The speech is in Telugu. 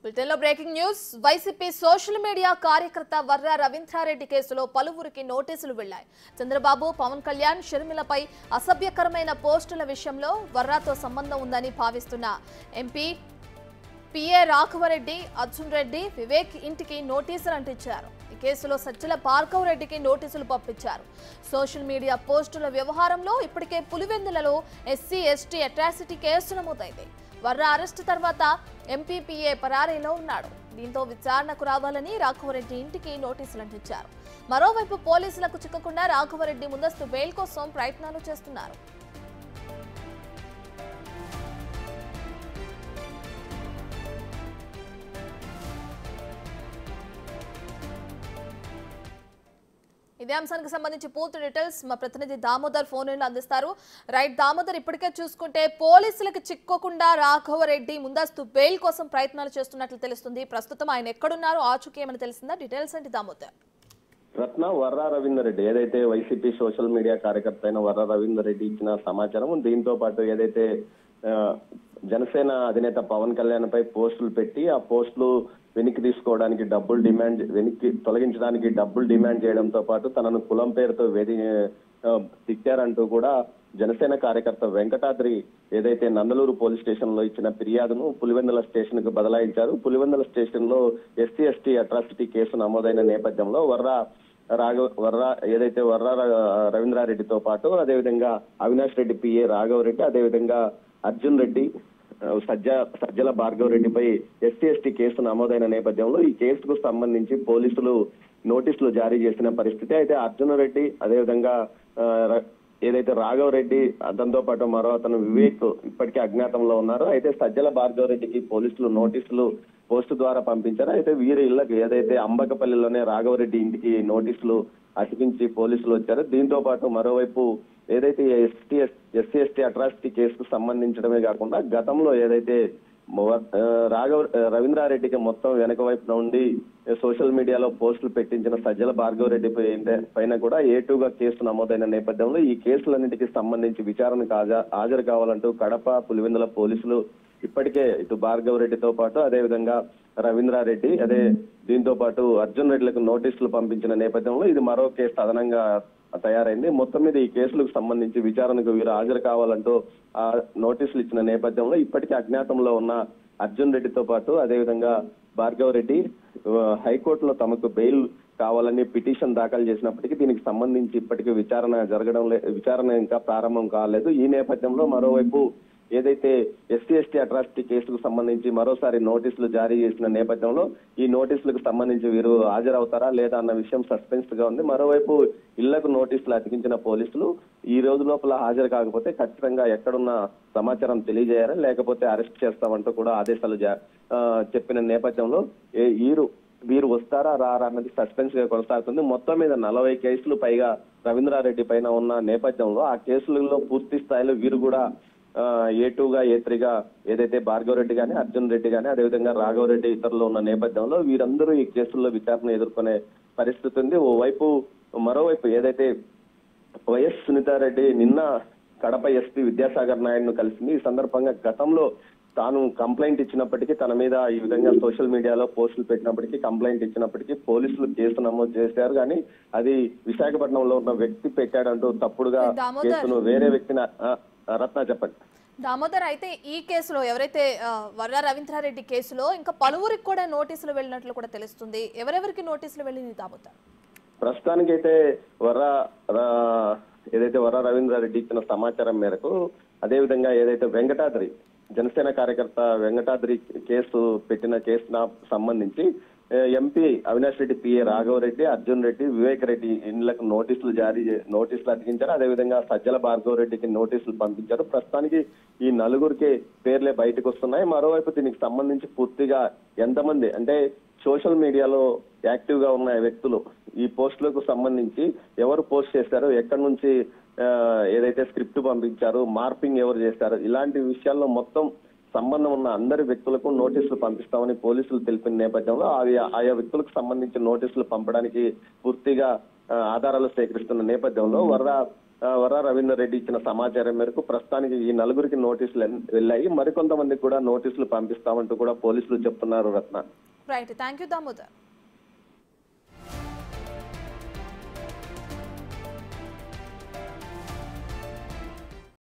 బ్రిటన్లో breaking news. YCP social media కార్యకర్త వర్రా రవీంద్రారెడ్డి కేసులో పలువురికి నోటీసులు వెళ్లాయి. చంద్రబాబు, పవన్ కళ్యాణ్, షర్మిలపై అసభ్యకరమైన పోస్టుల విషయంలో వర్రాతో సంబంధం ఉందని భావిస్తున్న ఎంపీ పిఏ రాఘవరెడ్డి, అర్జున్ రెడ్డి, వివేక్ ఇంటికి నోటీసులు అంటించారు. ఈ కేసులో సజ్జల భార్గవ్ రెడ్డికి నోటీసులు పంపించారు. సోషల్ మీడియా పోస్టుల వ్యవహారంలో ఇప్పటికే పులివెందులలో SC/ST అట్రాసిటీ కేసు నమోదైంది. వర్రా అరెస్టు తర్వాత ఎంపీపీఏ పరారీలో ఉన్నాడు. దీంతో విచారణకు రావాలని రాఘవరెడ్డి ఇంటికి నోటీసులు అంటించారు. మరోవైపు పోలీసులకు చిక్కకుండా రాఘవరెడ్డి ముందస్తు బెయిల్ కోసం ప్రయత్నాలు చేస్తున్నారు. ఇదే అంశానికి సంబంధించి పూర్తి డీటెయిల్స్ మా ప్రతినిధి దామోదర్ ఫోన్ లైన్లో అందిస్తారు. రైట్ దామోదర్, ఇప్పటికే చూసుకుంటే పోలీసులకు చిక్కకుండా రాఘవరెడ్డి ముందస్తు బెయిల్ కోసం ప్రయత్నాలు చేస్తున్నట్లు తెలుస్తుంది. ప్రస్తుతం ఆయన ఎక్కడున్నారు, ఆచూకీ ఏమని తెలిసిందా? డీటెయిల్స్ ఏంటి దామోదర్? రత్న వర్రా రవీందర్ రెడ్డి ఏదైతే వైసీపీ సోషల్ మీడియా కార్యకర్త అయిన వర్రా రవీందర్ రెడ్డి ఇచ్చిన సమాచారం, దీంతో పాటు ఏదైతే జనసేన అధినేత పవన్ కళ్యాణ్ పై పోస్టులు పెట్టి ఆ పోస్టులు వెనక్కి తీసుకోవడానికి వెనక్కి తొలగించడానికి డబ్బులు డిమాండ్ చేయడంతో పాటు తనను కులం పేరుతో తిట్టారంటూ కూడా జనసేన కార్యకర్త వెంకటాద్రి ఏదైతే నందలూరు పోలీస్ స్టేషన్ లో ఇచ్చిన ఫిర్యాదును పులివెందుల స్టేషన్ కు బదలాయించారు. పులివెందుల స్టేషన్ లో SC/ST అట్రాసిటీ కేసు నమోదైన నేపథ్యంలో వర్రా రవీంద్రారెడ్డితో పాటు అదేవిధంగా అవినాష్ రెడ్డి, పిఏ రాఘవరెడ్డి, అదేవిధంగా అర్జున్ రెడ్డి, సజ్జల భార్గవ్ రెడ్డిపై SC/ST కేసు నమోదైన నేపథ్యంలో ఈ కేసుకు సంబంధించి పోలీసులు నోటీసులు జారీ చేసిన పరిస్థితి. అయితే అర్జున్ రెడ్డి, అదేవిధంగా ఏదైతే రాఘవ్ రెడ్డి, అతనితో పాటు మరో అతను వివేక్ ఇప్పటికే అజ్ఞాతంలో ఉన్నారు. అయితే సజ్జల భార్గవ్ రెడ్డికి పోలీసులు నోటీసులు పోస్టు ద్వారా పంపించారు. అయితే వీరి ఇళ్లకు ఏదైతే అంబకపల్లిలోనే రాఘవరెడ్డి ఇంటికి నోటీసులు అతికించి పోలీసులు వచ్చారు. దీంతో పాటు మరోవైపు ఏదైతే SC/ST అట్రాసిటీ కేసుకు సంబంధించడమే కాకుండా గతంలో ఏదైతే రవీంద్రారెడ్డికి మొత్తం వెనక వైపున ఉండి సోషల్ మీడియాలో పోస్టులు పెట్టించిన సజ్జల భార్గవ్ రెడ్డి పైన కూడా A2గా కేసు నమోదైన నేపథ్యంలో ఈ కేసులన్నింటికి సంబంధించి విచారణకు హాజరు కావాలంటూ కడప, పులివెందుల పోలీసులు ఇప్పటికే ఇటు భార్గవ్ రెడ్డితో పాటు అదేవిధంగా రవీంద్రారెడ్డి, దీంతో పాటు అర్జున్ రెడ్డిలకు నోటీసులు పంపించిన నేపథ్యంలో ఇది మరో కేసు అదనంగా తయారైంది. మొత్తం మీద ఈ కేసులకు సంబంధించి విచారణకు వీరు హాజరు కావాలంటూ ఆ నోటీసులు ఇచ్చిన నేపథ్యంలో ఇప్పటికీ అజ్ఞాతంలో ఉన్న అర్జున్ రెడ్డితో పాటు అదేవిధంగా భార్గవ్ రెడ్డి హైకోర్టులో తమకు బెయిల్ కావాలని పిటిషన్ దాఖలు చేసినప్పటికీ దీనికి సంబంధించి ఇప్పటికీ విచారణ ఇంకా ప్రారంభం కాలేదు. ఈ నేపథ్యంలో మరోవైపు ఏదైతే SC/ST అట్రాసిటీ కేసుకు సంబంధించి మరోసారి నోటీసులు జారీ చేసిన నేపథ్యంలో ఈ నోటీసులకు సంబంధించి వీరు హాజరవుతారా లేదా అన్న విషయం సస్పెన్స్ గా ఉంది. మరోవైపు ఇళ్లకు నోటీసులు అతికించిన పోలీసులు ఈ రోజు లోపల హాజరు కాకపోతే ఖచ్చితంగా ఎక్కడున్న సమాచారం తెలియజేయారా, లేకపోతే అరెస్ట్ చేస్తామంటూ కూడా ఆదేశాలు చెప్పిన నేపథ్యంలో వీరు వస్తారా రారా అన్నది సస్పెన్స్ గా కొనసాగుతుంది. మొత్తం మీద 40 కేసులు పైగా రవీంద్రారెడ్డి పైన ఉన్న నేపథ్యంలో ఆ కేసులలో పూర్తి స్థాయిలో వీరు కూడా A2గా A3గా ఏదైతే భార్గవ్ రెడ్డి గాని, అర్జున్ రెడ్డి గాని, అదేవిధంగా రాఘవ్ రెడ్డి ఇతరులు ఉన్న నేపథ్యంలో వీరందరూ ఈ కేసుల్లో విచారణ ఎదుర్కొనే పరిస్థితి ఉంది. మరోవైపు ఏదైతే వైఎస్ సునీతారెడ్డి నిన్న కడప SP విద్యాసాగర్ నాయుడును కలిసింది. ఈ సందర్భంగా గతంలో తాను కంప్లైంట్ ఇచ్చినప్పటికీ తన మీద ఈ విధంగా సోషల్ మీడియాలో పోస్టులు పెట్టినప్పటికీ కంప్లైంట్ ఇచ్చినప్పటికీ పోలీసులు కేసు నమోదు చేశారు. కానీ అది విశాఖపట్నంలో ఉన్న వ్యక్తి పెట్టాడంటూ తప్పుడుగా కేసును వేరే వ్యక్తిని రత్న చెప్పండి. దామోదర్, అయితే ఈ కేసులో ఎవరైతే వర్రా రవీంద్రారెడ్డి కేసులో ఇంకా పలువురికి కూడా నోటీసులు వెళ్ళినట్లు కూడా తెలుస్తుంది. ఎవరెవరికి నోటీసులు వెళ్ళింది దామోదర్? ప్రస్తుతానికైతే ఏదైతే వర్రా రవీంద్రారెడ్డి ఇచ్చిన సమాచారం మేరకు అదేవిధంగా ఏదైతే వెంకటాద్రి జనసేన కార్యకర్త వెంకటాద్రి పెట్టిన కేసుకు సంబంధించి ఎంపీ అవినాష్ రెడ్డి, పిఏ రాఘవరెడ్డి, అర్జున్ రెడ్డి, వివేక్ రెడ్డి ఇళ్లకు నోటీసులు అతికించారు. అదేవిధంగా సజ్జల భార్గవ్ రెడ్డికి నోటీసులు పంపించారు. ప్రస్తుతానికి ఈ నలుగురికి పేర్లే బయటకు వస్తున్నాయి. మరోవైపు దీనికి సంబంధించి పూర్తిగా ఎంతమంది అంటే సోషల్ మీడియాలో యాక్టివ్ గా ఉన్న వ్యక్తులు ఈ పోస్టులకు సంబంధించి ఎవరు పోస్ట్ చేశారు, ఎక్కడి నుంచి ఏదైతే స్క్రిప్ట్ పంపించారు, మార్పింగ్ ఎవరు చేశారు, ఇలాంటి విషయాల్లో మొత్తం సంబంధం ఉన్న అందరి వ్యక్తులకు నోటీసులు పంపిస్తామని పోలీసులు తెలిపిన నేపథ్యంలో ఆయా వ్యక్తులకు సంబంధించిన నోటీసులు పంపడానికి పూర్తిగా ఆధారాలు సేకరిస్తున్న నేపథ్యంలో వర్రా వర్రా రవీందర్ రెడ్డి ఇచ్చిన సమాచారం మేరకు ప్రస్తుతానికి ఈ నలుగురికి నోటీసులు వెళ్ళాయి. మరికొంతమందికి కూడా నోటీసులు పంపిస్తామంటూ కూడా పోలీసులు చెప్తున్నారు. Ratna. Right, thank you Damodar.